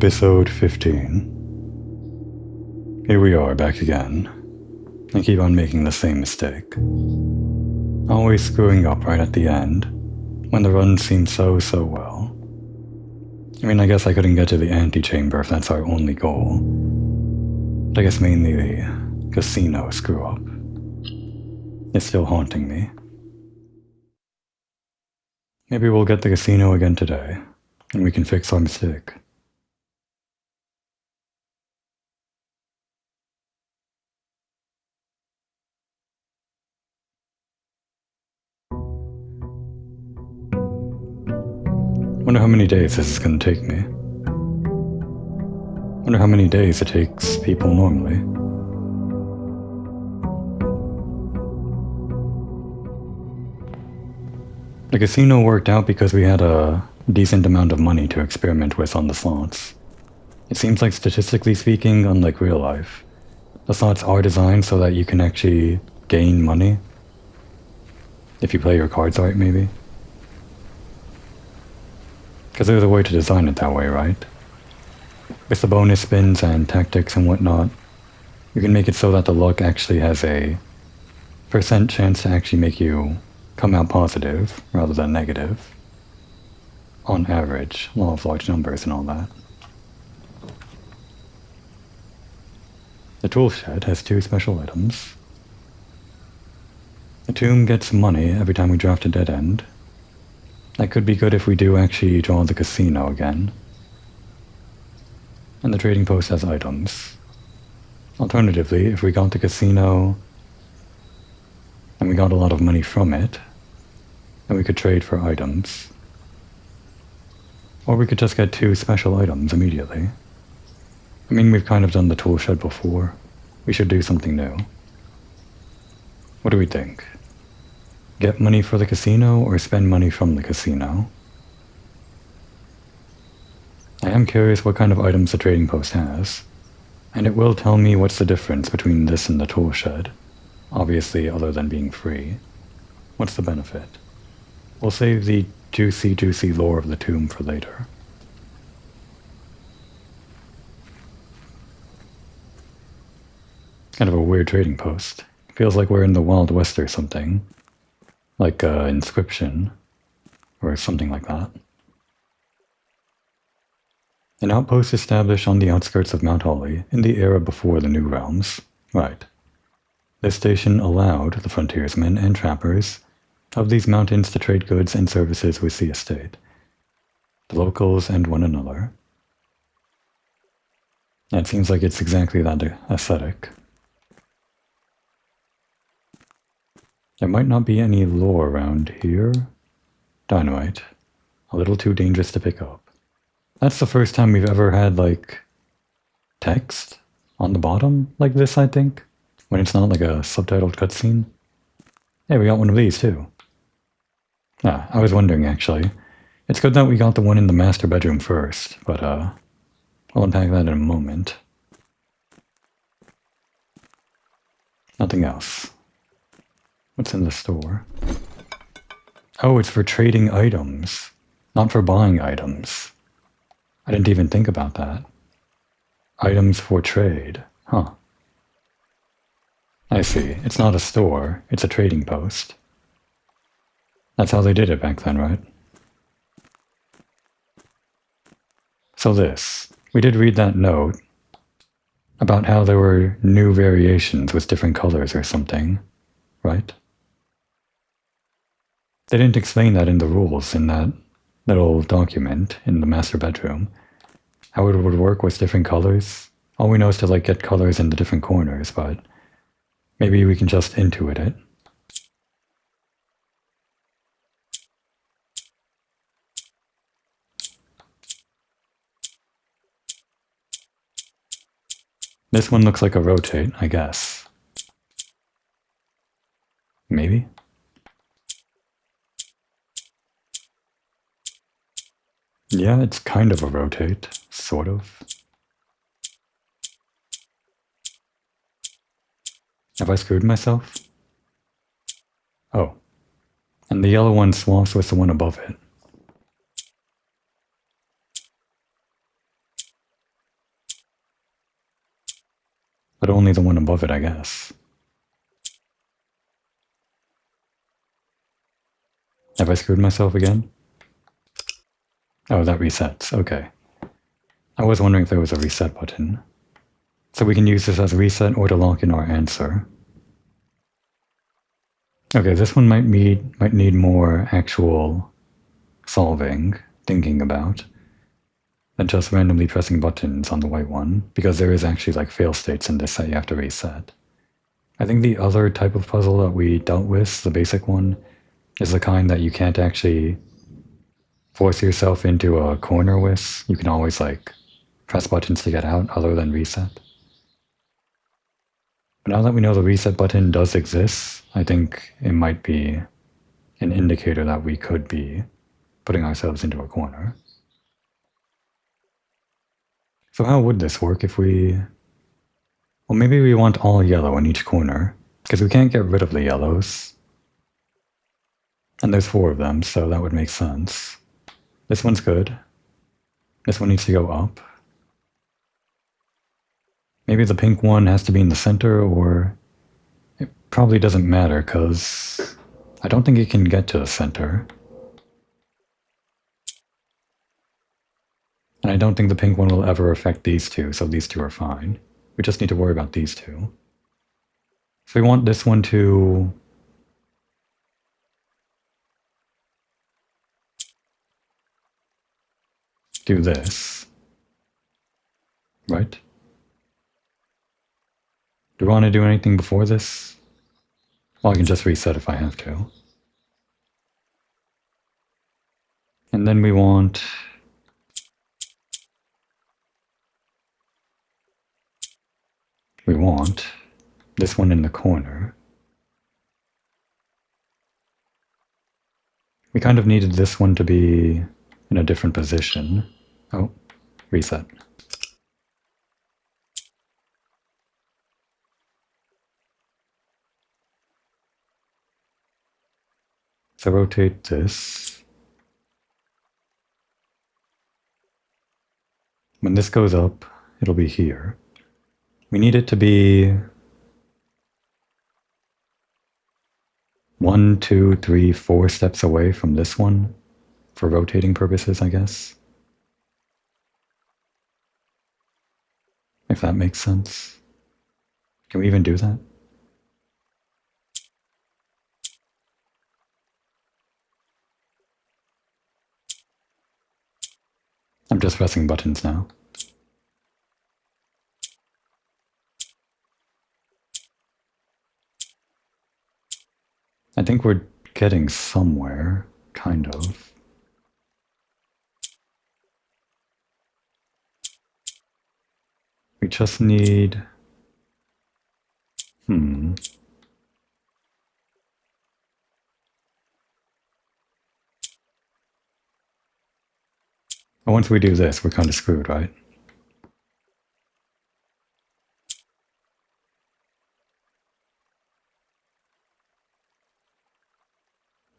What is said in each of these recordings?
Episode 15. Here we are back again. I keep on making the same mistake. Always screwing up right at the end, when the run seems so well. I mean, I guess I couldn't get to the antechamber if that's our only goal. But I guess mainly the casino screw up. It's still haunting me. Maybe we'll get the casino again today, and we can fix our mistake. Wonder how many days this is gonna take me. Wonder how many days it takes people normally. The casino worked out because we had a decent amount of money to experiment with on the slots. It seems like, statistically speaking, unlike real life, the slots are designed so that you can actually gain money. If you play your cards right, maybe. Because there's a way to design it that way, right? With the bonus spins and tactics and whatnot, you can make it so that the luck actually has a % chance to actually make you come out positive rather than negative. On average, law of large numbers and all that. The tool shed has 2 special items. The tomb gets money every time we draft a dead end. That could be good if we do actually draw the casino again. And the trading post has items. Alternatively, if we got the casino and we got a lot of money from it, then we could trade for items. Or we could just get 2 special items immediately. I mean, we've kind of done the tool shed before. We should do something new. What do we think? Get money for the casino or spend money from the casino? I am curious what kind of items the trading post has, and it will tell me what's the difference between this and the tool shed. Obviously, other than being free. What's the benefit? We'll save the juicy lore of the tomb for later. Kind of a weird trading post. Feels like we're in the Wild West or something. Like Inscription, or something like that. An outpost established on the outskirts of Mount Holly in the era before the New Realms. Right. This station allowed the frontiersmen and trappers of these mountains to trade goods and services with the estate, the locals, and one another. And it seems like it's exactly that aesthetic. There might not be any lore around here. Dynamite. A little too dangerous to pick up. That's the first time we've ever had, like, text on the bottom like this, I think. When it's not like a subtitled cutscene. Hey, we got one of these, too. Ah, I was wondering, actually. It's good that we got the one in the master bedroom first, but, I'll unpack that in a moment. Nothing else. What's in the store? Oh, it's for trading items, not for buying items. I didn't even think about that. Items for trade. Huh. I see. It's not a store, it's a trading post. That's how they did it back then, right? So we did read that note about how there were new variations with different colors or something, right? They didn't explain that in the rules in that little document in the master bedroom. How it would work with different colors. All we know is to, like, get colors in the different corners, but maybe we can just intuit it. This one looks like a rotate, I guess. Maybe? Yeah, it's kind of a rotate, sort of. Have I screwed myself? Oh. And the yellow one swaps with the one above it. only the one above it, I guess. Have I screwed myself again? Oh, that resets. Okay. I was wondering if there was a reset button. So we can use this as a reset or to lock in our answer. Okay, this one might need more actual solving, thinking about, than just randomly pressing buttons on the white one, because there is actually like fail states in this that you have to reset. I think the other type of puzzle that we dealt with, the basic one, is the kind that you can't actually force yourself into a corner with. You can always like press buttons to get out other than reset. But now that we know the reset button does exist, I think it might be an indicator that we could be putting ourselves into a corner. So how would this work if we... Well, maybe we want all yellow in each corner, because we can't get rid of the yellows. And there's 4 of them, so that would make sense. This one's good. This one needs to go up. Maybe the pink one has to be in the center, or... It probably doesn't matter, because I don't think it can get to the center. And I don't think the pink one will ever affect these two, so these two are fine. We just need to worry about these two. So we want this one to... do this. Right? Do we want to do anything before this? Well, I can just reset if I have to. And then we want... this one in the corner. We kind of needed this one to be in a different position. Oh, reset. So rotate this. When this goes up, it'll be here. We need it to be 1, 2, 3, 4 steps away from this one for rotating purposes, I guess. If that makes sense. Can we even do that? I'm just pressing buttons now. I think we're getting somewhere, kind of. We just need... Once we do this, we're kind of screwed, right?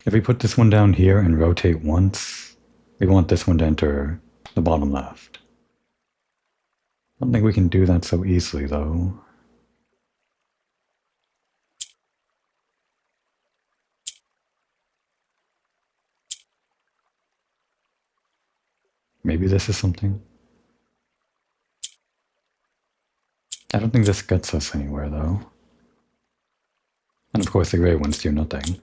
If we put this one down here and rotate once, we want this one to enter the bottom left. I don't think we can do that so easily, though. Maybe this is something. I don't think this gets us anywhere, though. And of course the gray ones do nothing.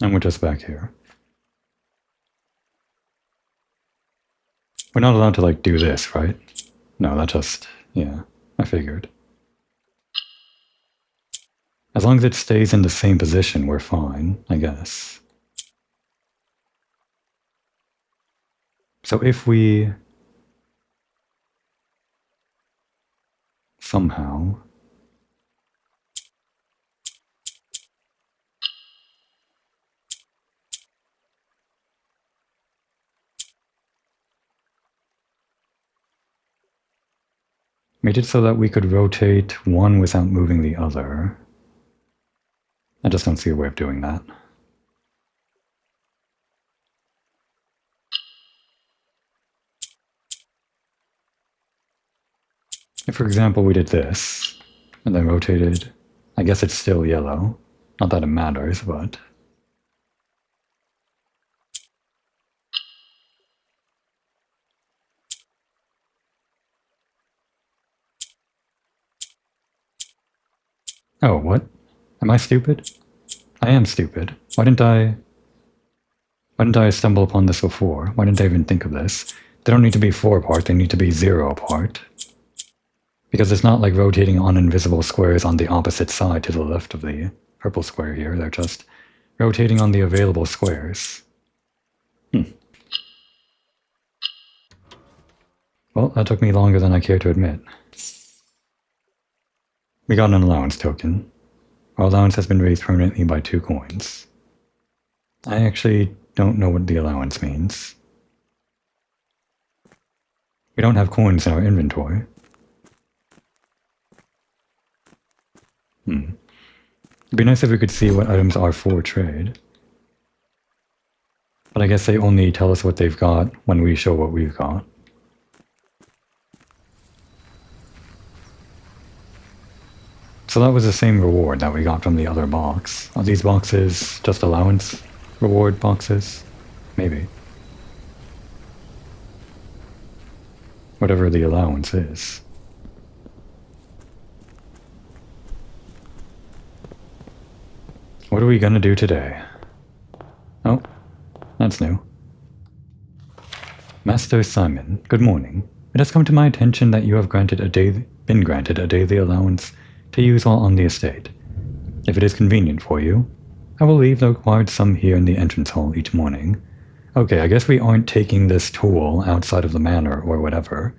And we're just back here. We're not allowed to, like, do this, right? No, that just... yeah, I figured. As long as it stays in the same position, we're fine, I guess. So if we... somehow... Made it so that we could rotate one without moving the other. I just don't see a way of doing that. If, for example, we did this, and then rotated, I guess it's still yellow. Not that it matters, but... Oh, what? Am I stupid? I am stupid. Why didn't I stumble upon this before? Why didn't I even think of this? They don't need to be 4 apart, they need to be 0 apart. Because it's not like rotating on invisible squares on the opposite side to the left of the purple square here, they're just rotating on the available squares. Well, that took me longer than I care to admit. We got an allowance token. Our allowance has been raised permanently by 2 coins. I actually don't know what the allowance means. We don't have coins in our inventory. It'd be nice if we could see what items are for trade. But I guess they only tell us what they've got when we show what we've got. So that was the same reward that we got from the other box. Are these boxes just allowance reward boxes? Maybe. Whatever the allowance is. What are we gonna do today? Oh, that's new. Master Simon, good morning. It has come to my attention that you have been granted a daily allowance to use while on the estate. If it is convenient for you, I will leave the required sum here in the entrance hall each morning. Okay, I guess we aren't taking this tool outside of the manor or whatever.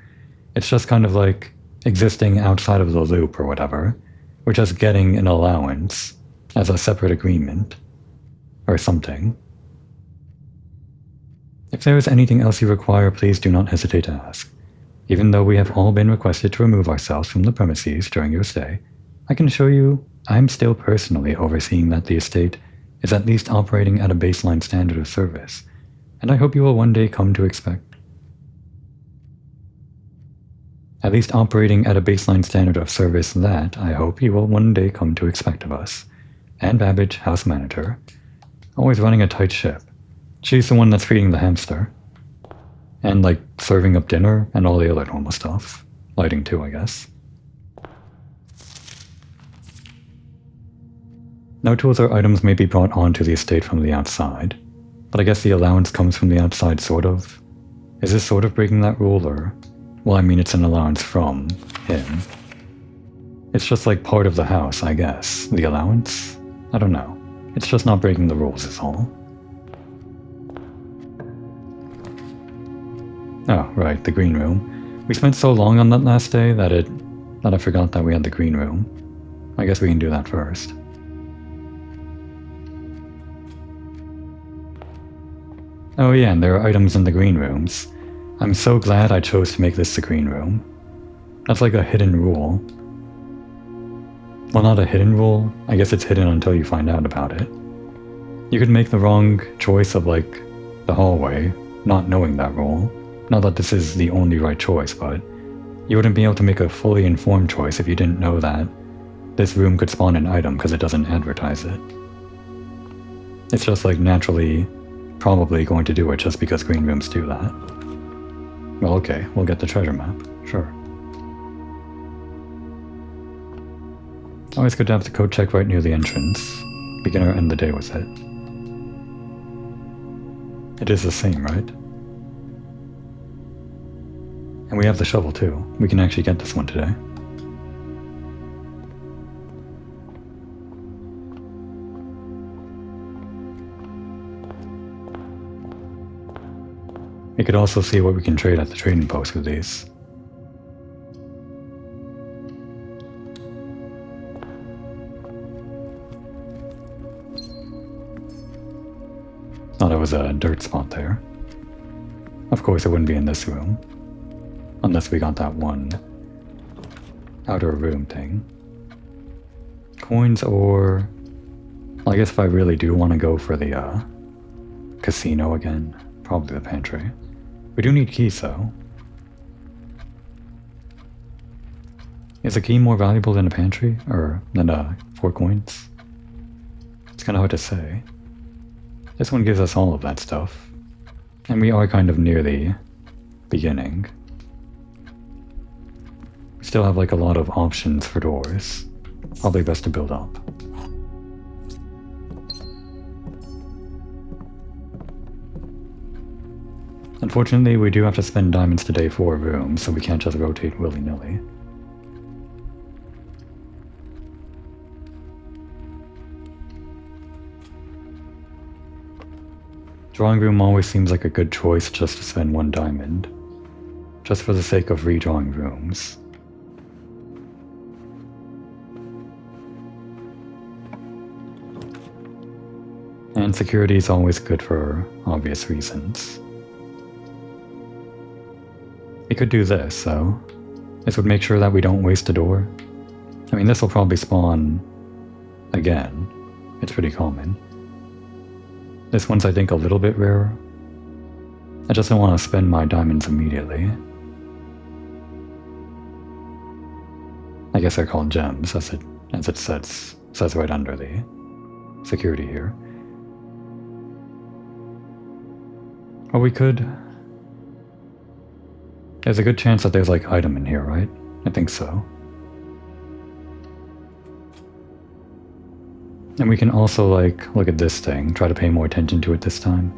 It's just kind of like existing outside of the loop or whatever. We're just getting an allowance as a separate agreement or something. If there is anything else you require, please do not hesitate to ask. Even though we have all been requested to remove ourselves from the premises during your stay, I can assure you I am still personally overseeing that the estate is at least operating at a baseline standard of service, and I hope you will one day come to expect. At least operating at a baseline standard of service that I hope you will one day come to expect of us. Anne Babbage, house manager, always running a tight ship. She's the one that's feeding the hamster. And like serving up dinner and all the other normal stuff. Lighting too, I guess. No tools or items may be brought onto the estate from the outside, but I guess the allowance comes from the outside, sort of. Is this sort of breaking that rule, or... Well, I mean, it's an allowance from him. It's just like part of the house, I guess. The allowance? I don't know. It's just not breaking the rules is all. Oh, right, the green room. We spent so long on that last day that I forgot that we had the green room. I guess we can do that first. Oh yeah, and there are items in the green rooms. I'm so glad I chose to make this the green room. That's like a hidden rule. Well, not a hidden rule. I guess it's hidden until you find out about it. You could make the wrong choice of, like, the hallway, not knowing that rule. Not that this is the only right choice, but you wouldn't be able to make a fully informed choice if you didn't know that this room could spawn an item because it doesn't advertise it. It's just like naturally probably going to do it just because green rooms do that. Well, okay, we'll get the treasure map, sure. Always good to have the code check right near the entrance. Beginner end the day with it. It is the same, right? And we have the shovel too. We can actually get this one today. We could also see what we can trade at the trading post with these. Oh, there was a dirt spot there. Of course it wouldn't be in this room. Unless we got that one outer room thing. Coins or... Well, I guess if I really do want to go for the casino again, probably the pantry. We do need keys though. Is a key more valuable than a pantry? Or than 4 coins? It's kind of hard to say. This one gives us all of that stuff. And we are kind of near the beginning. We still have like a lot of options for doors. Probably best to build up. Unfortunately, we do have to spend diamonds today for a room, so we can't just rotate willy-nilly. Drawing room always seems like a good choice just to spend 1 diamond, just for the sake of redrawing rooms. And security is always good for obvious reasons. We could do this, though. This would make sure that we don't waste a door. I mean, this will probably spawn again. It's pretty common. This one's, I think, a little bit rarer. I just don't want to spend my diamonds immediately. I guess they're called gems, as it says right under the security here. Or we could... There's a good chance that there's like item in here, right? I think so. And we can also like look at this thing, try to pay more attention to it this time.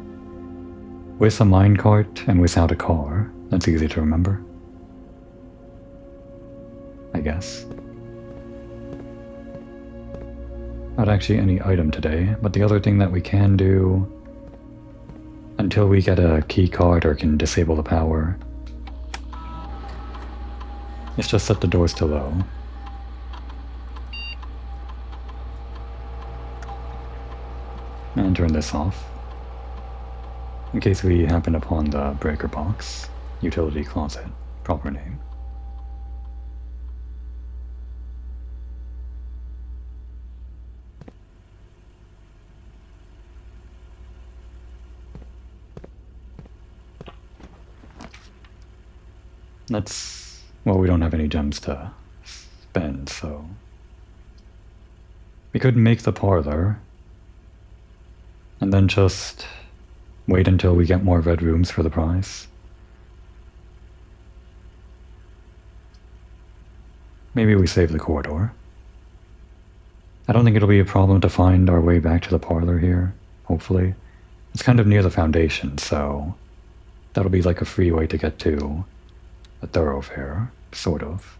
With a minecart and without a car, that's easy to remember. I guess. Not actually any item today, but the other thing that we can do until we get a key card or can disable the power is just set the doors to low. And turn this off, in case we happen upon the breaker box. Utility closet, proper name. Let's... well, we don't have any gems to spend, so... we could make the parlor, and then just wait until we get more red rooms for the prize. Maybe we save the corridor. I don't think it'll be a problem to find our way back to the parlor here, hopefully. It's kind of near the foundation, so that'll be like a free way to get to a thoroughfare, sort of.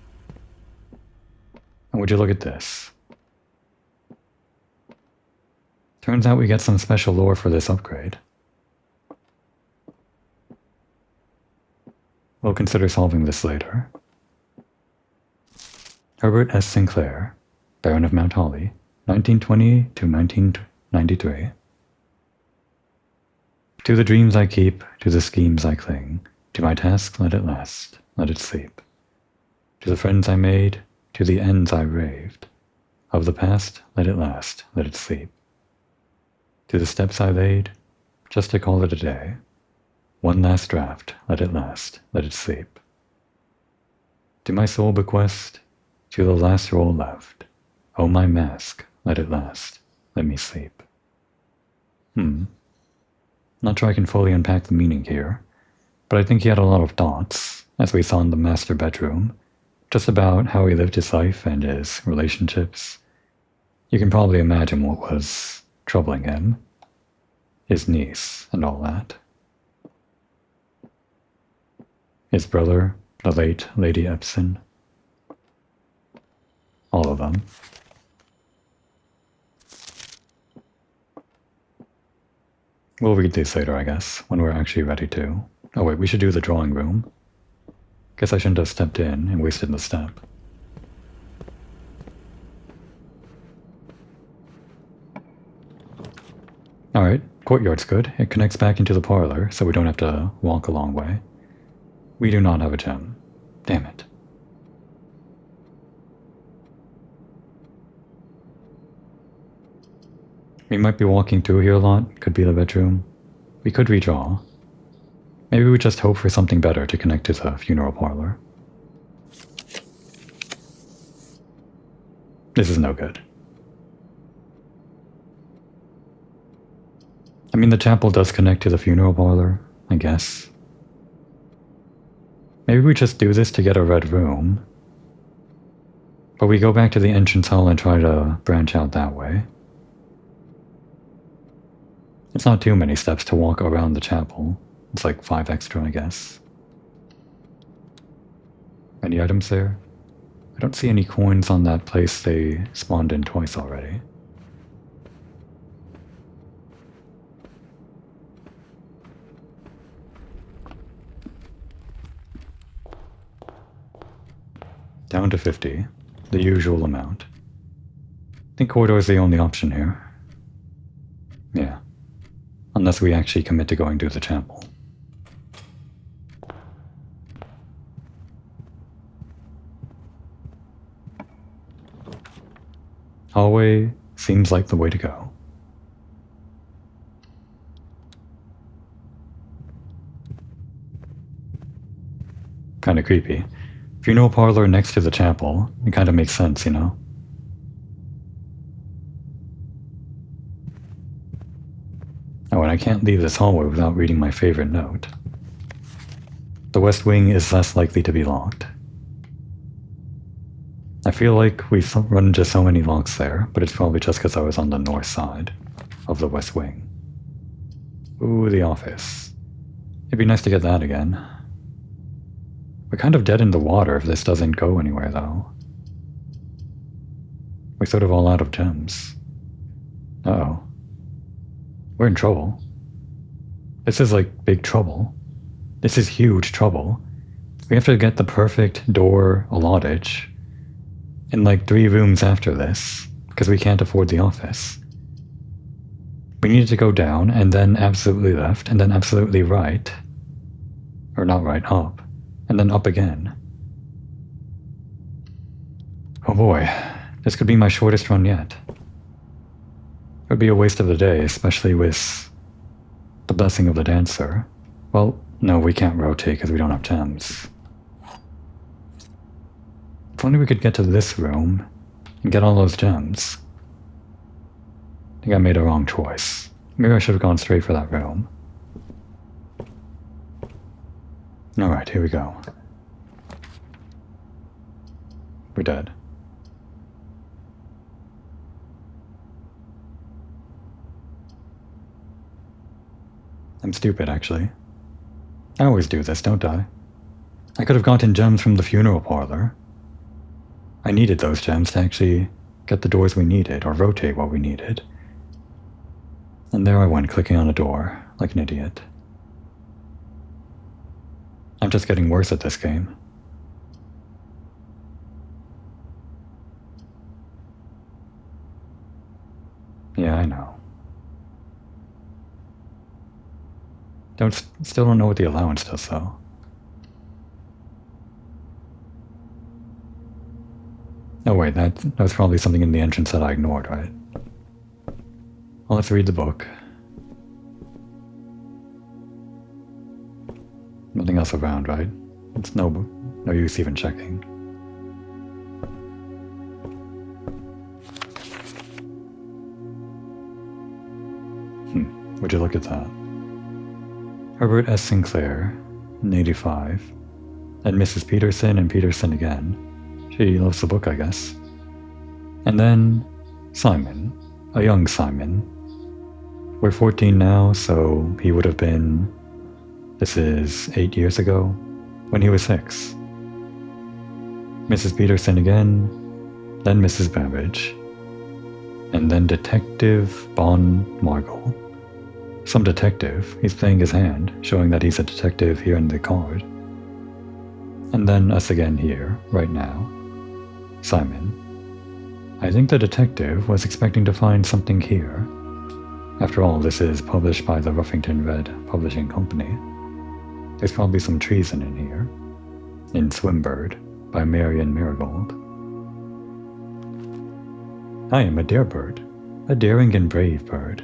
And would you look at this? Turns out we get some special lore for this upgrade. We'll consider solving this later. Herbert S. Sinclair, Baron of Mount Holly, 1920 to 1993. To the dreams I keep, to the schemes I cling, to my task let it last, let it sleep. To the friends I made, to the ends I raved, of the past let it last, let it sleep. To the steps I laid, just to call it a day. One last draft, let it last, let it sleep. To my soul bequest, to the last roll left. Oh, my mask, let it last, let me sleep. Not sure I can fully unpack the meaning here, but I think he had a lot of thoughts, as we saw in the master bedroom, just about how he lived his life and his relationships. You can probably imagine what was troubling him, his niece, and all that. His brother, the late Lady Epson. All of them. We'll read these later, I guess, when we're actually ready to. Oh wait, we should do the drawing room. Guess I shouldn't have stepped in and wasted the step. Alright, courtyard's good. It connects back into the parlor, so we don't have to walk a long way. We do not have a gem. Damn it. We might be walking through here a lot. Could be the bedroom. We could redraw. Maybe we just hope for something better to connect to the funeral parlor. This is no good. I mean, the chapel does connect to the funeral parlor, I guess. Maybe we just do this to get a red room. But we go back to the entrance hall and try to branch out that way. It's not too many steps to walk around the chapel. It's like 5 extra, I guess. Any items there? I don't see any coins on that place they spawned in twice already. Down to 50, the usual amount. I think corridor is the only option here. Yeah. Unless we actually commit to going to the chapel. Hallway seems like the way to go. Kinda creepy. Funeral parlor next to the chapel. It kinda makes sense, you know? Oh, and I can't leave this hallway without reading my favorite note. The west wing is less likely to be locked. I feel like we've run into so many locks there, but it's probably just because I was on the north side of the west wing. Ooh, the office. It'd be nice to get that again. We're kind of dead in the water if this doesn't go anywhere, though. We're sort of all out of gems. Uh-oh. We're in trouble. This is like big trouble. This is huge trouble. We have to get the perfect door allotted in like 3 rooms after this, because we can't afford the office. We needed to go down, and then absolutely left, and then absolutely right. Or not right, up. And then up again. Oh boy, this could be my shortest run yet. It would be a waste of the day, especially with the blessing of the dancer. Well, no, we can't rotate because we don't have gems. If only we could get to this room and get all those gems. I think I made a wrong choice. Maybe I should have gone straight for that room. Alright, here we go. We're dead. I'm stupid, actually. I always do this, don't I? I could have gotten gems from the funeral parlor. I needed those gems to actually get the doors we needed, or rotate what we needed. And there I went, clicking on a door, like an idiot. I'm just getting worse at this game. Yeah, I know. Still don't know what the allowance does, though. Oh wait, that was probably something in the entrance that I ignored, right? Well, let's read the book. Nothing else around, right? It's no use even checking. Would you look at that? Herbert S. Sinclair, 85, and Mrs. Peterson and Peterson again. She loves the book, I guess. And then Simon, a young Simon. We're 14 now, so he would have been, this is 8 years ago, when he was 6. Mrs. Peterson again, then Mrs. Babbage, and then Detective Bon Margle. Some detective. He's playing his hand, showing that he's a detective here in the card. And then us again here, right now. Simon. I think the detective was expecting to find something here. After all, this is published by the Ruffington Red Publishing Company. There's probably some treason in here. In Swimbird, by Marion Marigold. I am a darebird. a daring and brave bird.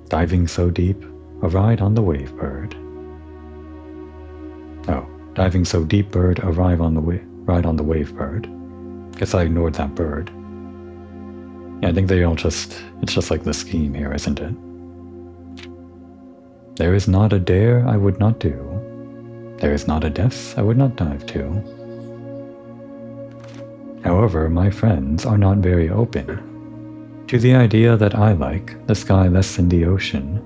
Diving so deep, a ride on the wave bird. Oh, diving so deep bird, a ride on the wave bird. Guess I ignored that bird. Yeah, I think it's just like the scheme here, isn't it? There is not a dare I would not do. There is not a depth I would not dive to. However, my friends are not very open to the idea that I like the sky less than the ocean.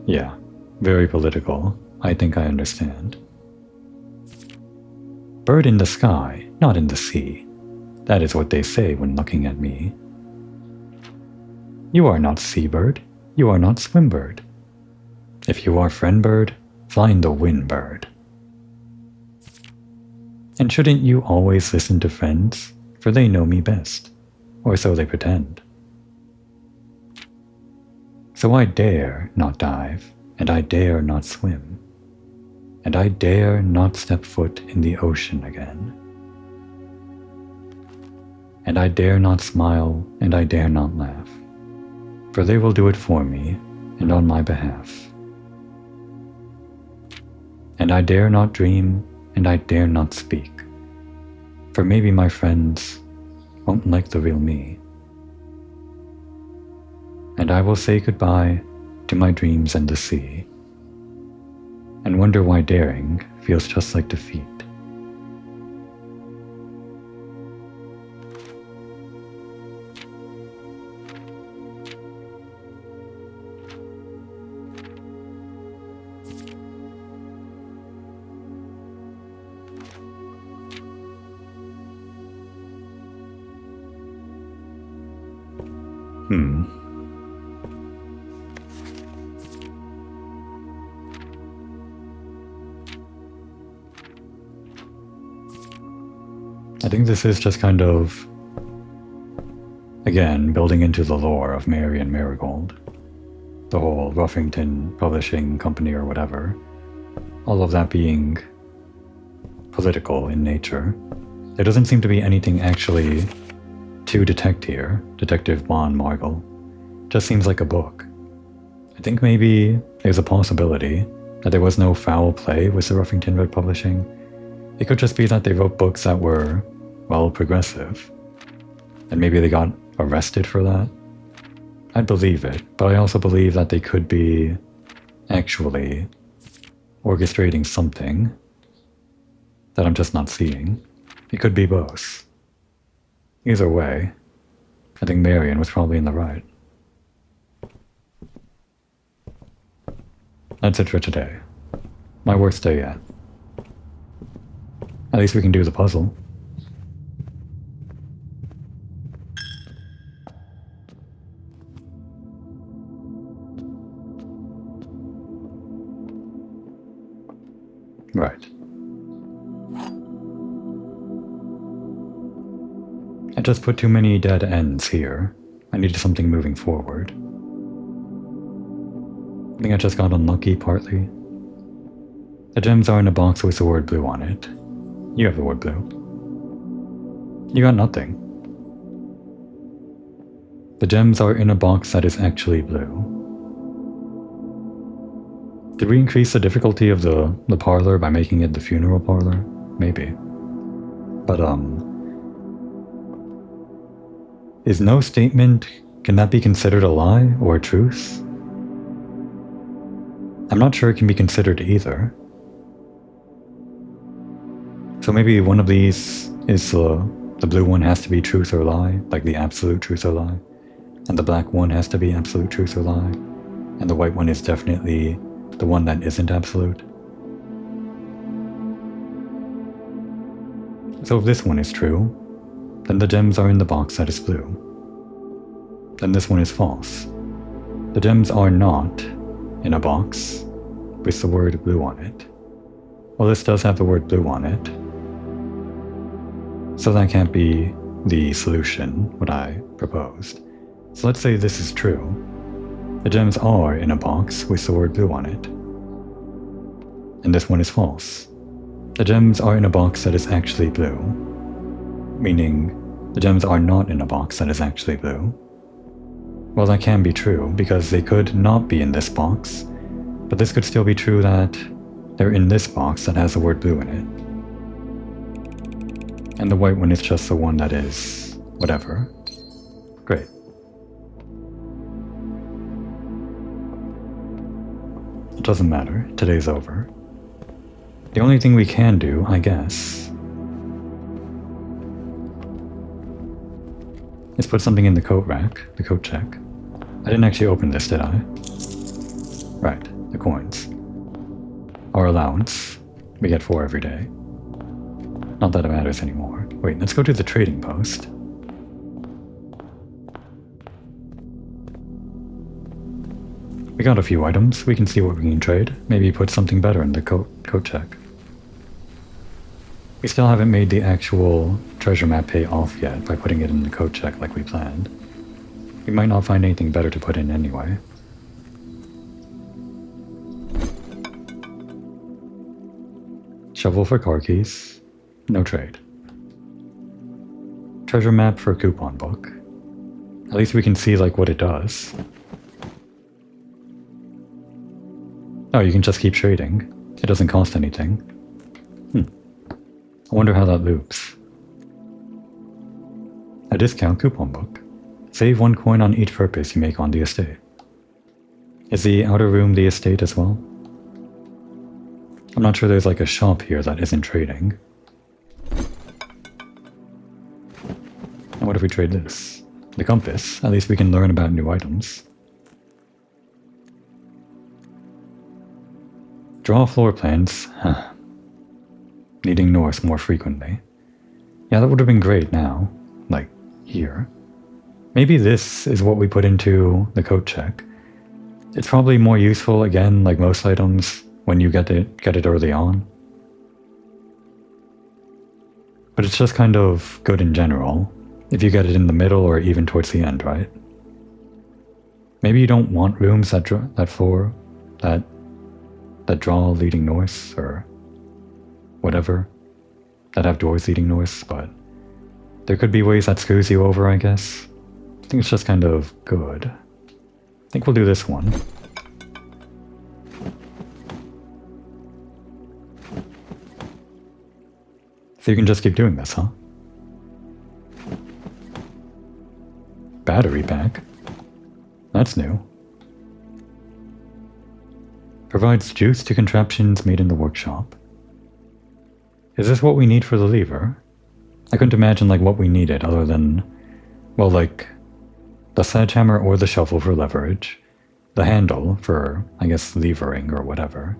Yeah, very political. I think I understand. Bird in the sky, not in the sea. That is what they say when looking at me. You are not seabird. You are not swimbird. If you are friendbird, find the windbird. And shouldn't you always listen to friends, for they know me best, or so they pretend. So I dare not dive, and I dare not swim, and I dare not step foot in the ocean again. And I dare not smile, and I dare not laugh, for they will do it for me, and on my behalf. And I dare not dream, and I dare not speak, for maybe my friends won't like the real me. And I will say goodbye to my dreams and the sea, and wonder why daring feels just like defeat. I think this is just kind of, again, building into the lore of Mary and Marigold. The whole Ruffington Publishing Company or whatever. All of that being political in nature. There doesn't seem to be anything actually to detect here. Detective Juan Margall. Just seems like a book. I think maybe there's a possibility that there was no foul play with the Ruffington Red Publishing. It could just be that they wrote books that were, well, progressive. And maybe they got arrested for that. I'd believe it, but I also believe that they could be actually orchestrating something that I'm just not seeing. It could be both. Either way, I think Marion was probably in the right. That's it for today. My worst day yet. At least we can do the puzzle. Right. I just put too many dead ends here. I needed something moving forward. I think I just got unlucky partly. The gems are in a box with the word blue on it. You have the word blue. You got nothing. The gems are in a box that is actually blue. Did we increase the difficulty of the parlor by making it the funeral parlor? Maybe. But, is no statement, can that be considered a lie or a truth? I'm not sure it can be considered either. So maybe one of these is the blue one has to be truth or lie, like the absolute truth or lie. And the black one has to be absolute truth or lie. And the white one is definitely the one that isn't absolute. So if this one is true, then the gems are in the box that is blue. Then this one is false. The gems are not in a box with the word blue on it. Well, this does have the word blue on it. So that can't be the solution, what I proposed. So let's say this is true. The gems are in a box with the word blue on it. And this one is false. The gems are in a box that is actually blue. Meaning, the gems are not in a box that is actually blue. Well, that can be true, because they could not be in this box, but this could still be true that they're in this box that has the word blue in it. And the white one is just the one that is whatever. Great. It doesn't matter, today's over. The only thing we can do, I guess, is put something in the coat rack, the coat check. I didn't actually open this, did I? Right, the coins. Our allowance. We get 4 every day. Not that it matters anymore. Wait, let's go to the trading post. We got a few items. We can see what we can trade. Maybe put something better in the coat check. We still haven't made the actual treasure map pay off yet by putting it in the coat check like we planned. We might not find anything better to put in anyway. Shovel for car keys. No trade. Treasure map for coupon book. At least we can see like what it does. Oh, you can just keep trading. It doesn't cost anything. I wonder how that loops. A discount coupon book. Save 1 coin on each purchase you make on the estate. Is the outer room the estate as well? I'm not sure there's like a shop here that isn't trading. And what if we trade this? The compass. At least we can learn about new items. Draw floor plans. Huh. Needing north more frequently. Yeah, that would have been great now. Like, here. Maybe this is what we put into the coat check. It's probably more useful, again, like most items, when you get it early on. But it's just kind of good in general, if you get it in the middle or even towards the end, right? Maybe you don't want rooms that draw leading north, or whatever, that have doors leading north, but there could be ways that screws you over, I guess. I think it's just kind of good. I think we'll do this one. So you can just keep doing this, huh? Battery pack? That's new. Provides juice to contraptions made in the workshop. Is this what we need for the lever? I couldn't imagine like what we needed other than, well, like the sledgehammer or the shovel for leverage, the handle for, I guess, levering or whatever,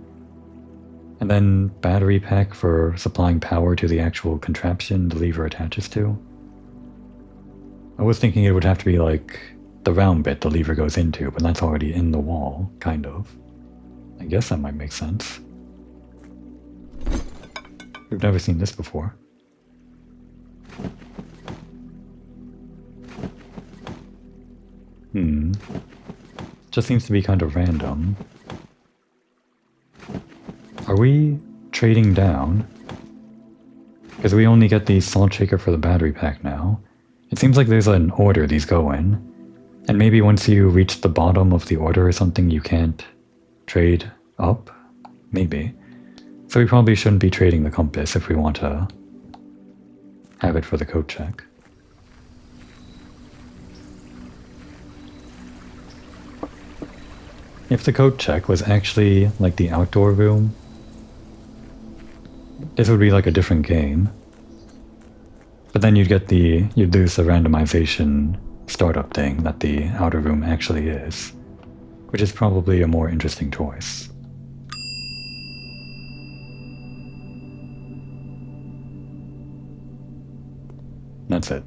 and then battery pack for supplying power to the actual contraption the lever attaches to. I was thinking it would have to be like the round bit the lever goes into, but that's already in the wall, kind of. I guess that might make sense. We've never seen this before. Just seems to be kind of random. Are we trading down? Because we only get the salt shaker for the battery pack now. It seems like there's an order these go in. And maybe once you reach the bottom of the order or something, you can't trade up? Maybe. So we probably shouldn't be trading the compass if we want to have it for the coat check. If the coat check was actually like the outdoor room, this would be like a different game. But then you'd lose the randomization startup thing that the outer room actually is, which is probably a more interesting choice. That's it.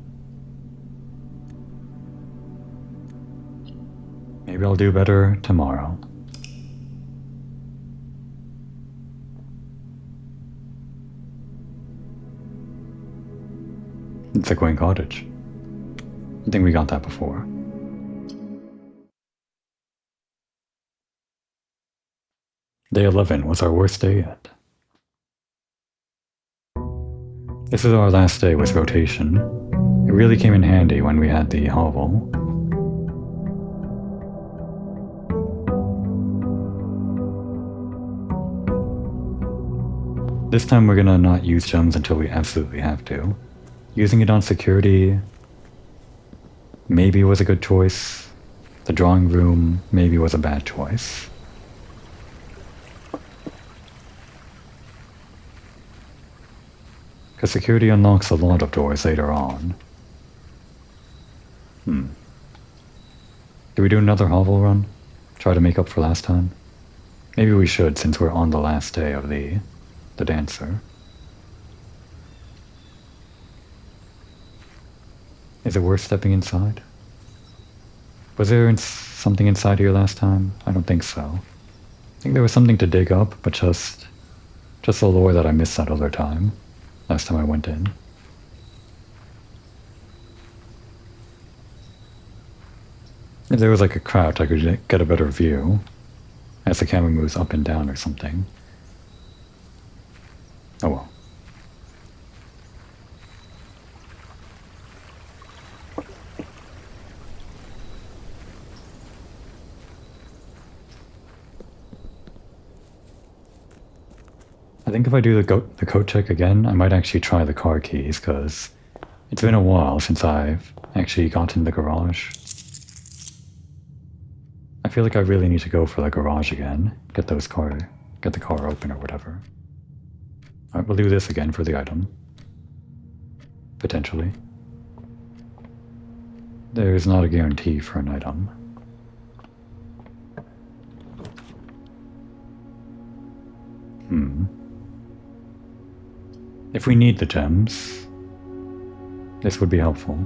Maybe I'll do better tomorrow. It's a quaint cottage. I think we got that before. Day 11 was our worst day yet. This is our last day with rotation. It really came in handy when we had the hovel. This time we're gonna not use gems until we absolutely have to. Using it on security maybe was a good choice. The drawing room maybe was a bad choice. Because security unlocks a lot of doors later on. Do we do another hovel run? Try to make up for last time? Maybe we should, since we're on the last day of the dancer. Is it worth stepping inside? Was there something inside here last time? I don't think so. I think there was something to dig up, but just the lore that I missed that other time. Last time I went in. If there was like a crouch, I could get a better view as the camera moves up and down or something. Oh well. I think if I do the code check again, I might actually try the car keys, because it's been a while since I've actually gotten the garage. I feel like I really need to go for the garage again, get the car open or whatever. Alright, we'll do this again for the item. Potentially. There's not a guarantee for an item. If we need the gems, this would be helpful.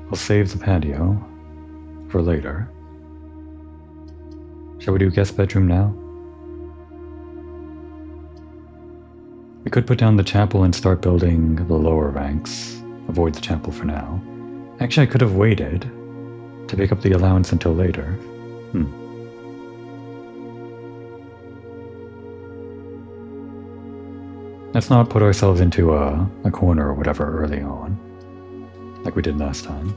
We'll save the patio for later. Shall we do guest bedroom now? We could put down the chapel and start building the lower ranks. Avoid the chapel for now. Actually, I could have waited to pick up the allowance until later. Let's not put ourselves into a corner or whatever early on, like we did last time.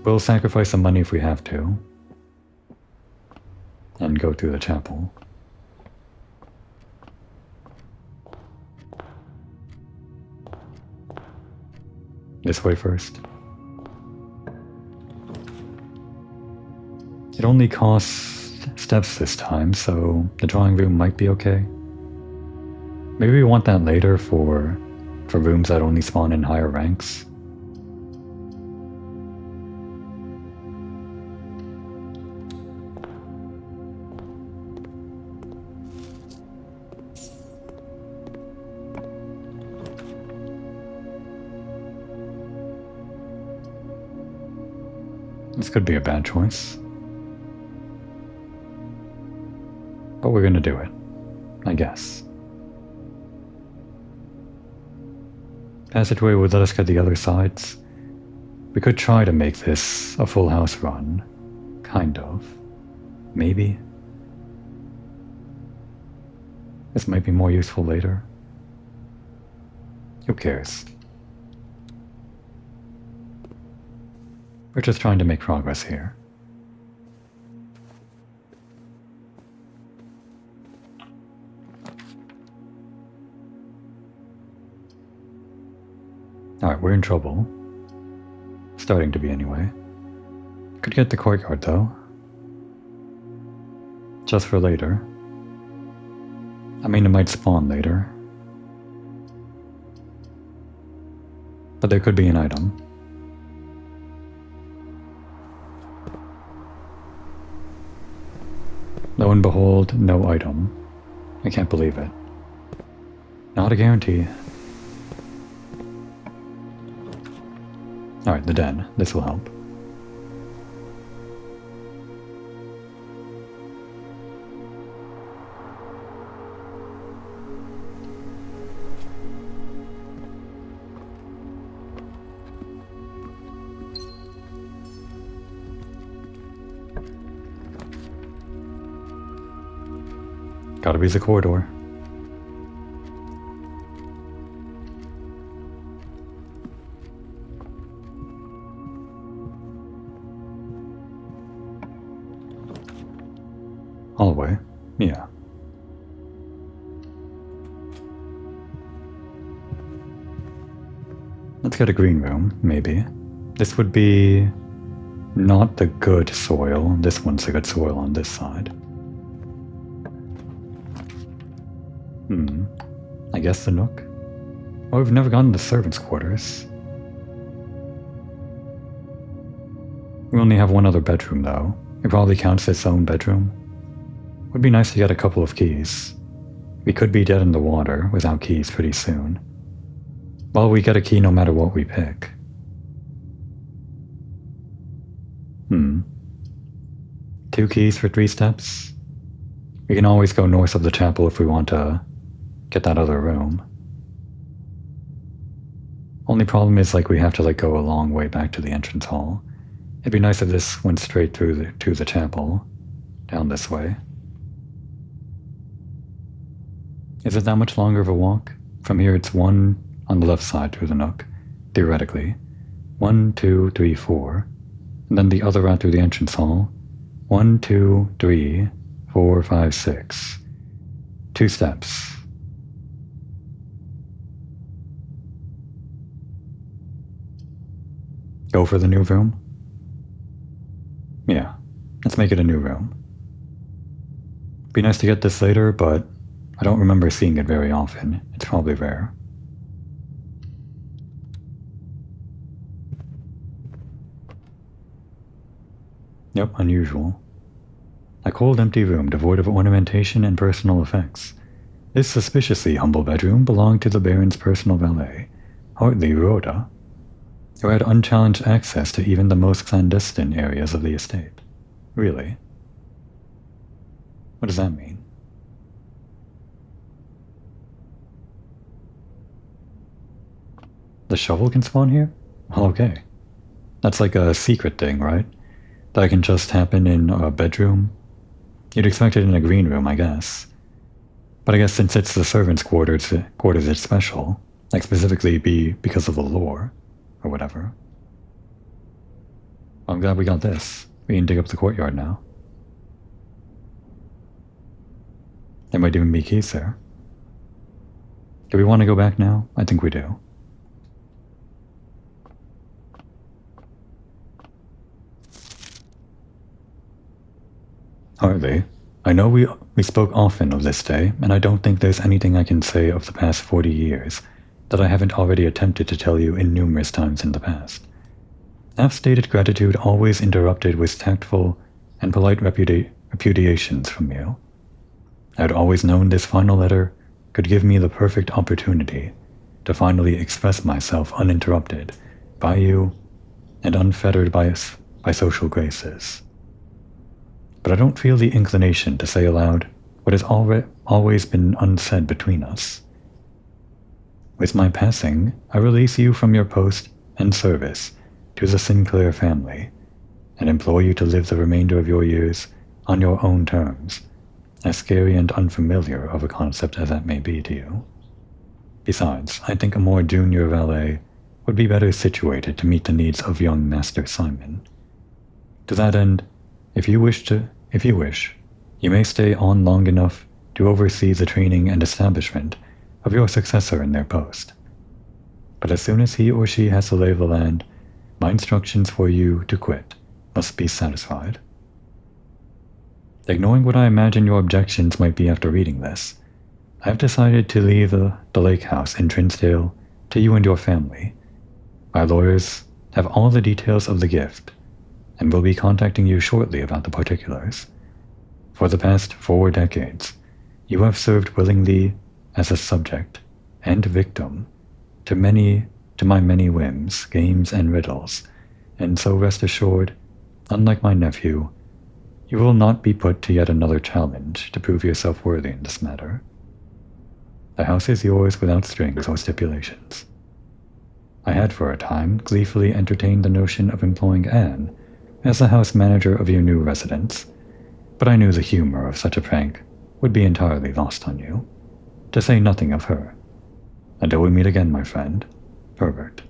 We'll sacrifice some money if we have to, and go through the chapel. This way first. It only costs steps this time, so the drawing room might be okay. Maybe we want that later for rooms that only spawn in higher ranks. This could be a bad choice. But we're gonna do it, I guess. Passageway would let us get the other sides. We could try to make this a full house run. Kind of. Maybe. This might be more useful later. Who cares? We're just trying to make progress here. Alright, we're in trouble. Starting to be anyway. Could get the courtyard though. Just for later. I mean, it might spawn later. But there could be an item. Lo and behold, no item. I can't believe it. Not a guarantee. Alright, the den. This will help. Gotta be the corridor. Hallway? Yeah. Let's get a green room, maybe. This would be not the good soil. This one's the good soil on this side. I guess the nook? Oh, we've never gone to the servants' quarters. We only have one other bedroom, though. It probably counts as its own bedroom. Would be nice to get a couple of keys. We could be dead in the water without keys pretty soon. Well, we get a key no matter what we pick. 2 keys for 3 steps? We can always go north of the chapel if we want to get that other room. Only problem is we have to go a long way back to the entrance hall. It'd be nice if this went straight through to the chapel, down this way. Is it that much longer of a walk? From here it's 1 on the left side through the nook, theoretically. 1, 2, 3, 4. And then the other route through the entrance hall. 1, 2, 3, 4, 5, 6. 2 steps. Go for the new room? Yeah, let's make it a new room. Be nice to get this later, but I don't remember seeing it very often. It's probably rare. Yep, unusual. A cold, empty room devoid of ornamentation and personal effects. This suspiciously humble bedroom belonged to the Baron's personal valet, Hartley Rhoda, who had unchallenged access to even the most clandestine areas of the estate. Really? What does that mean? The shovel can spawn here? Well, okay. That's like a secret thing, right? That can just happen in a bedroom? You'd expect it in a green room, I guess. But I guess since it's the servants' quarters it's special. Specifically because of the lore, or whatever. I'm glad we got this. We can dig up the courtyard now. There might even be keys there. Do we want to go back now? I think we do. Hartley, I know we spoke often of this day, and I don't think there's anything I can say of the past 40 years that I haven't already attempted to tell you in numerous times in the past. Half-stated gratitude always interrupted with tactful and polite repudiations from you. I had always known this final letter could give me the perfect opportunity to finally express myself uninterrupted by you and unfettered by social graces. But I don't feel the inclination to say aloud what has always been unsaid between us. With my passing, I release you from your post and service to the Sinclair family, and implore you to live the remainder of your years on your own terms, as scary and unfamiliar of a concept as that may be to you. Besides, I think a more junior valet would be better situated to meet the needs of young Master Simon. To that end, if you wish, you may stay on long enough to oversee the training and establishment of your successor in their post. But as soon as he or she has the lay of the land, my instructions for you to quit must be satisfied. Ignoring what I imagine your objections might be after reading this, I have decided to leave the lake house in Trinsdale to you and your family. My lawyers have all the details of the gift, and will be contacting you shortly about the particulars. For the past 4 decades, you have served willingly as a subject and victim to my many whims, games, and riddles, and so rest assured, unlike my nephew, you will not be put to yet another challenge to prove yourself worthy in this matter. The house is yours without strings or stipulations. I had for a time gleefully entertained the notion of employing Anne as the house manager of your new residence, but I knew the humor of such a prank would be entirely lost on you, to say nothing of her. Until we meet again, my friend, Pervert.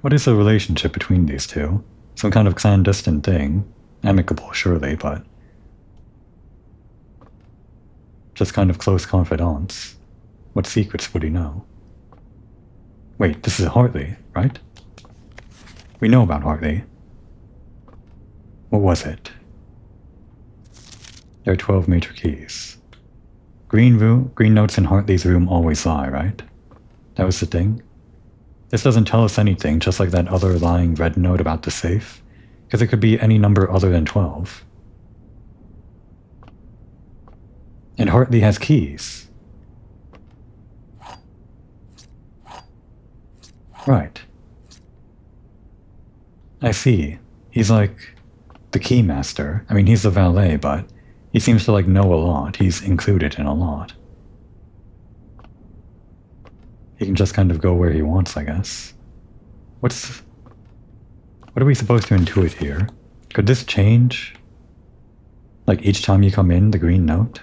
What is the relationship between these two? Some kind of clandestine thing. Amicable, surely, but just kind of close confidants. What secrets would he know? Wait, this is Hartley, right? We know about Hartley. What was it? There are 12 major keys. Green notes in Hartley's room always lie, right? That was the thing? This doesn't tell us anything, just like that other lying red note about the safe, because it could be any number other than 12. And Hartley has keys. Right. I see. He's like the key master. I mean, he's the valet, but he seems to know a lot. He's included in a lot. He can just kind of go where he wants, I guess. What are we supposed to intuit here? Could this change? Like each time you come in, the green note?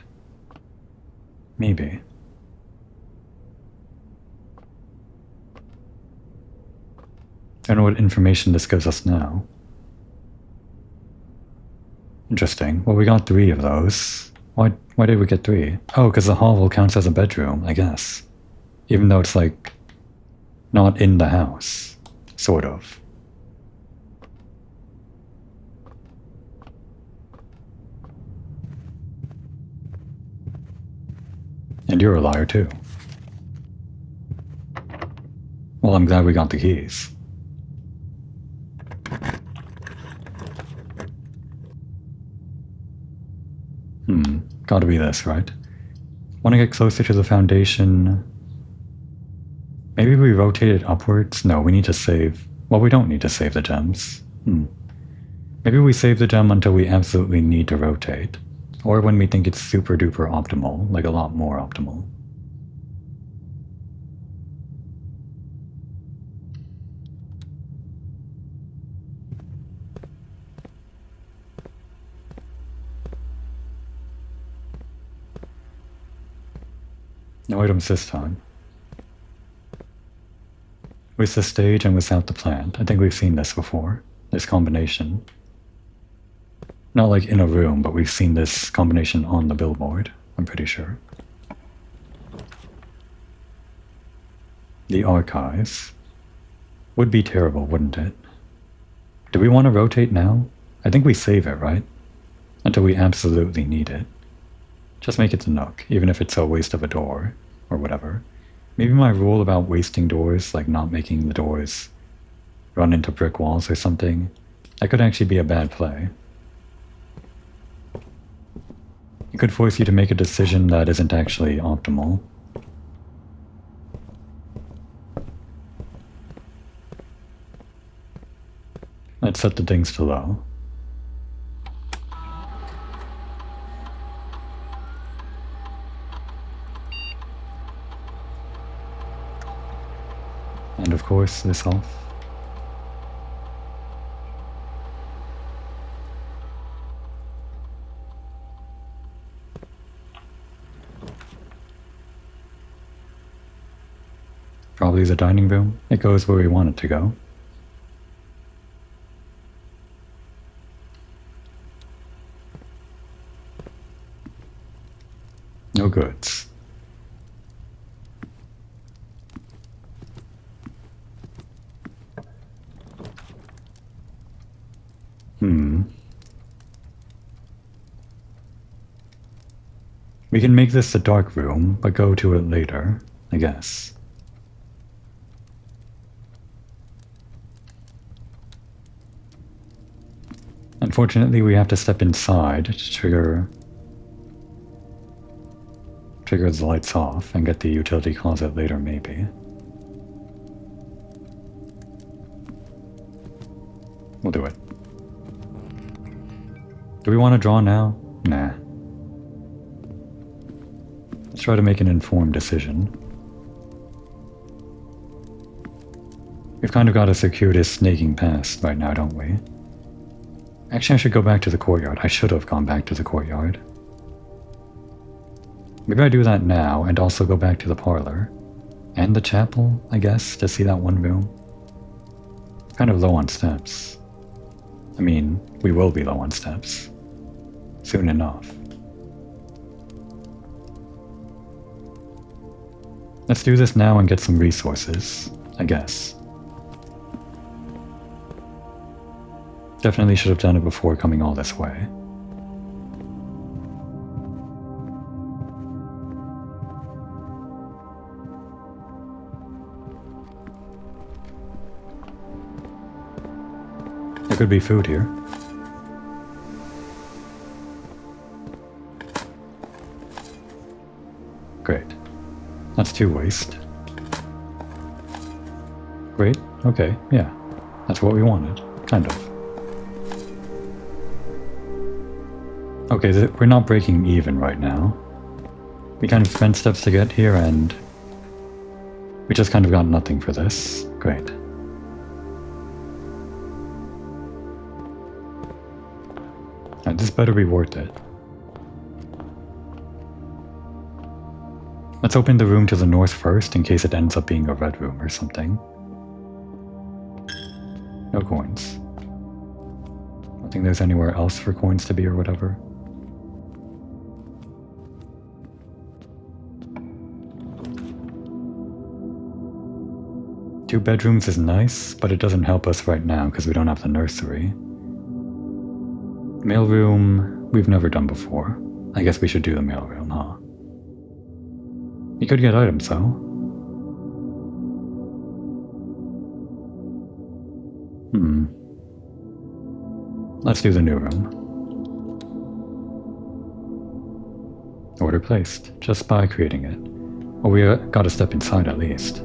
Maybe. I don't know what information this gives us now. Interesting. Well, we got 3 of those. Why did we get 3? Oh, because the hovel counts as a bedroom, I guess. Even though it's not in the house. Sort of. And you're a liar too. Well, I'm glad we got the keys. Gotta be this, right? Want to get closer to the foundation. Maybe we rotate it upwards? No, we need to save. Well, we don't need to save the gems. Maybe we save the gem until we absolutely need to rotate. Or when we think it's super duper optimal, like a lot more optimal. No items this time. With the stage and without the plant. I think we've seen this before. This combination. Not like in a room, but we've seen this combination on the billboard, I'm pretty sure. The archives. Would be terrible, wouldn't it? Do we want to rotate now? I think we save it, right? Until we absolutely need it. Just make it the nook, even if it's a waste of a door, or whatever. Maybe my rule about wasting doors, like not making the doors run into brick walls or something, that could actually be a bad play. It could force you to make a decision that isn't actually optimal. Let's set the things to low. And of course, this off. Probably the dining room. It goes where we want it to go. No goods. We can make this the dark room, but go to it later, I guess. Unfortunately, we have to step inside to trigger the lights off and get the utility closet later, maybe. We'll do it. Do we want to draw now? Nah. Let's try to make an informed decision. We've kind of got a circuitous snaking past right now, don't we? Actually, I should go back to the courtyard. I should have gone back to the courtyard. Maybe I do that now and also go back to the parlor. And the chapel, I guess, to see that one room. Kind of low on steps. I mean, we will be low on steps. Soon enough. Let's do this now and get some resources, I guess. Definitely should have done it before coming all this way. There could be food here. Great. That's 2 waste. Great. Okay, yeah. That's what we wanted. Kind of. Okay, we're not breaking even right now. We kind of spent steps to get here and we just kind of got nothing for this. Great. Alright, this better be worth it. Let's open the room to the north first in case it ends up being a red room or something. No coins. I don't think there's anywhere else for coins to be or whatever. Two bedrooms is nice, but it doesn't help us right now because we don't have the nursery. Mailroom, we've never done before. I guess we should do the mailroom, huh? You could get items, though. Let's do the new room. Order placed, just by creating it. Well, we gotta step inside at least.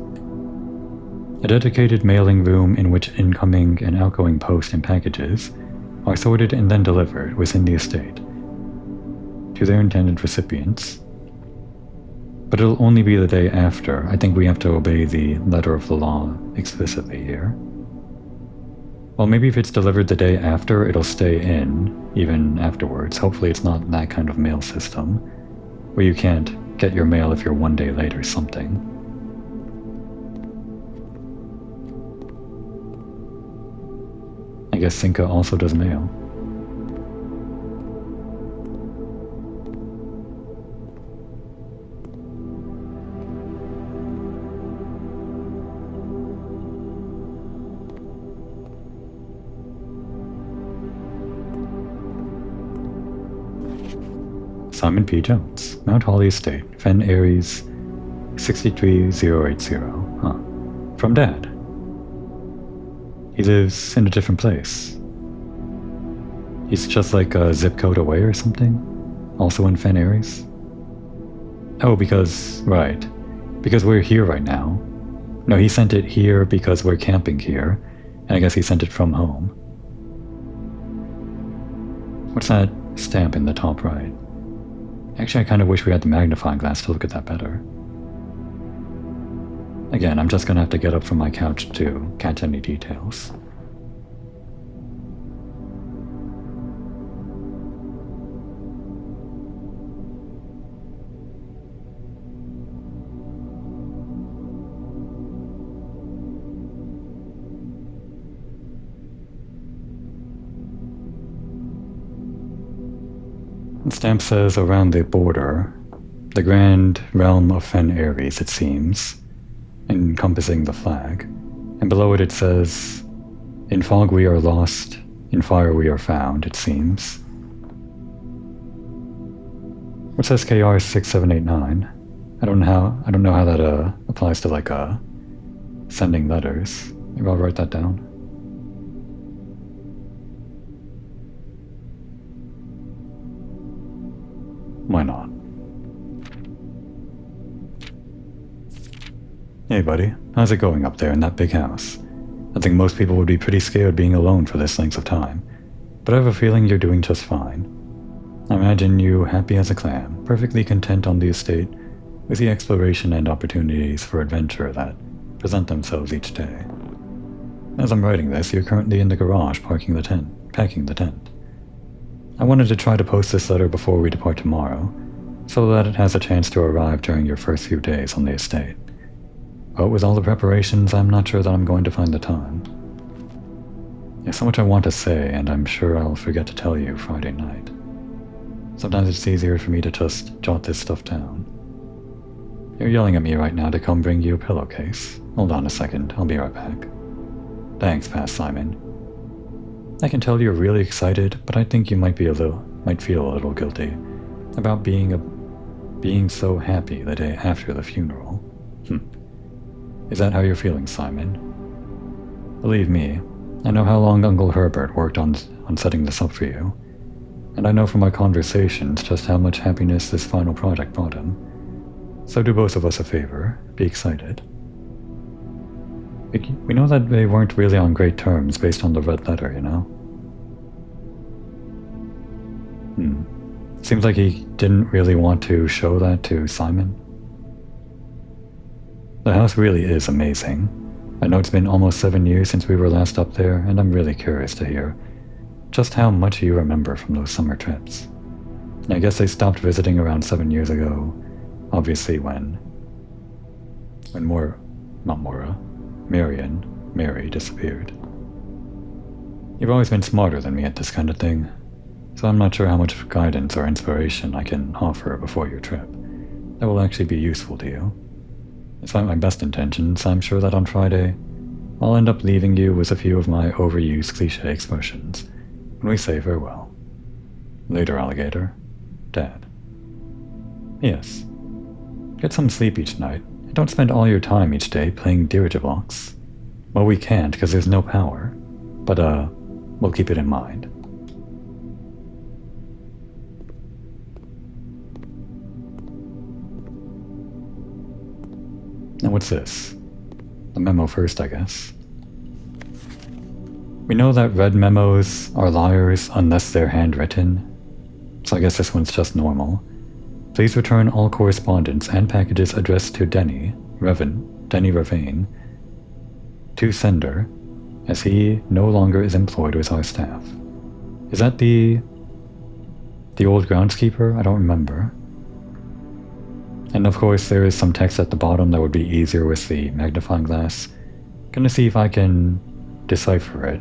A dedicated mailing room in which incoming and outgoing post and packages are sorted and then delivered within the estate to their intended recipients. But it'll only be the day after. I think we have to obey the letter of the law explicitly here. Well, maybe if it's delivered the day after, it'll stay in, even afterwards. Hopefully it's not that kind of mail system, where you can't get your mail if you're 1 day late or something. I guess Cinca also does mail. Simon P. Jones, Mount Holly Estate, Fen Aries, 63080. Huh. From Dad. He lives in a different place. He's just like a zip code away or something? Also in Fen Aries? Oh, because, right. Because we're here right now. No, he sent it here because we're camping here, and I guess he sent it from home. What's that stamp in the top right? Actually, I kind of wish we had the magnifying glass to look at that better. Again, I'm just gonna have to get up from my couch to catch any details. The stamp says around the border, the grand realm of Fen Aries, it seems, encompassing the flag. And below it says, in fog we are lost, in fire we are found, it seems. What says KR 6789? I don't know how that applies to like sending letters. Maybe I'll write that down. Why not? Hey buddy, how's it going up there in that big house? I think most people would be pretty scared being alone for this length of time, but I have a feeling you're doing just fine. I imagine you happy as a clam, perfectly content on the estate with the exploration and opportunities for adventure that present themselves each day. As I'm writing this, you're currently in the garage packing the tent. I wanted to try to post this letter before we depart tomorrow, so that it has a chance to arrive during your first few days on the estate. But with all the preparations, I'm not sure that I'm going to find the time. There's so much I want to say, and I'm sure I'll forget to tell you Friday night. Sometimes it's easier for me to just jot this stuff down. You're yelling at me right now to come bring you a pillowcase. Hold on a second, I'll be right back. Thanks, Past Simon. I can tell you're really excited, but I think you might feel a little guilty about being so happy the day after the funeral. Is that how you're feeling, Simon? Believe me, I know how long Uncle Herbert worked on setting this up for you, and I know from our conversations just how much happiness this final project brought him. So do both of us a favor, be excited. We know that they weren't really on great terms based on the red letter, you know? Seems like he didn't really want to show that to Simon. The house really is amazing. I know it's been almost 7 years since we were last up there, and I'm really curious to hear just how much you remember from those summer trips. I guess they stopped visiting around 7 years ago, obviously when Mary disappeared. You've always been smarter than me at this kind of thing, so I'm not sure how much guidance or inspiration I can offer before your trip that will actually be useful to you. Despite my best intentions, I'm sure that on Friday, I'll end up leaving you with a few of my overused cliché expressions when we say farewell. Later, alligator. Dad. Yes. Get some sleep each night, and don't spend all your time each day playing dirigiblocks. Well, we can't because there's no power, but we'll keep it in mind. Now what's this? The memo first, I guess. We know that red memos are liars unless they're handwritten, so I guess this one's just normal. Please return all correspondence and packages addressed to Denny Ravane, to sender, as he no longer is employed with our staff. Is that the old groundskeeper? I don't remember. And of course there is some text at the bottom that would be easier with the magnifying glass. Gonna see if I can decipher it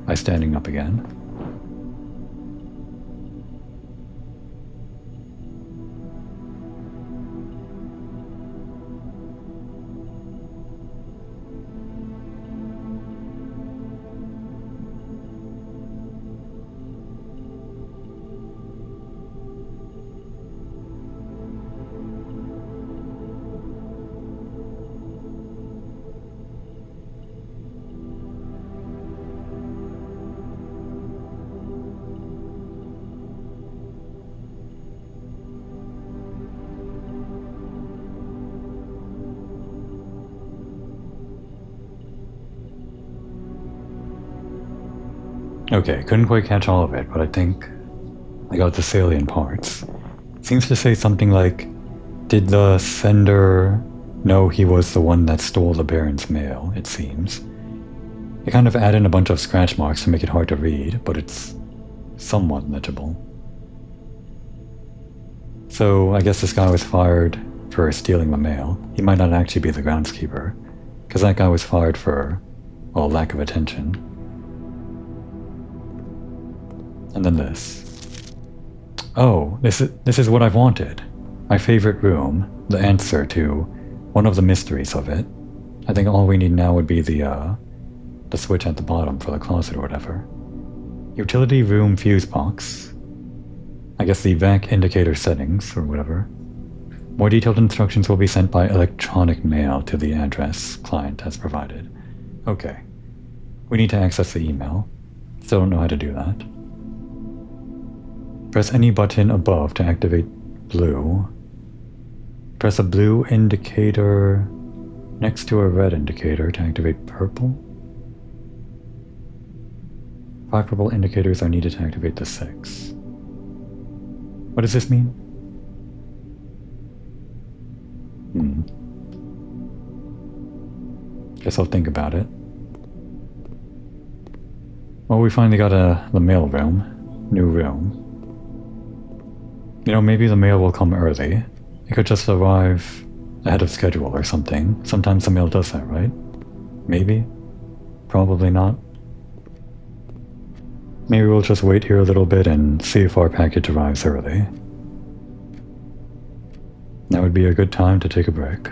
by standing up again. Okay, couldn't quite catch all of it, but I think I got the salient parts. It seems to say something like, did the sender know he was the one that stole the Baron's mail, it seems. They kind of add in a bunch of scratch marks to make it hard to read, but it's somewhat legible. So I guess this guy was fired for stealing the mail. He might not actually be the groundskeeper, because that guy was fired for, well, lack of attention. And then this. Oh, this is what I've wanted. My favorite room, the answer to one of the mysteries of it. I think all we need now would be the switch at the bottom for the closet or whatever. Utility room fuse box. I guess the vac indicator settings or whatever. More detailed instructions will be sent by electronic mail to the address client has provided. Okay. We need to access the email. Still don't know how to do that. Press any button above to activate blue. Press a blue indicator next to a red indicator to activate purple. 5 purple indicators are needed to activate the 6. What does this mean? Guess I'll think about it. Well, we finally got the mail room. New room. You know, maybe the mail will come early. It could just arrive ahead of schedule or something. Sometimes the mail does that, right? Maybe. Probably not. Maybe we'll just wait here a little bit and see if our package arrives early. That would be a good time to take a break.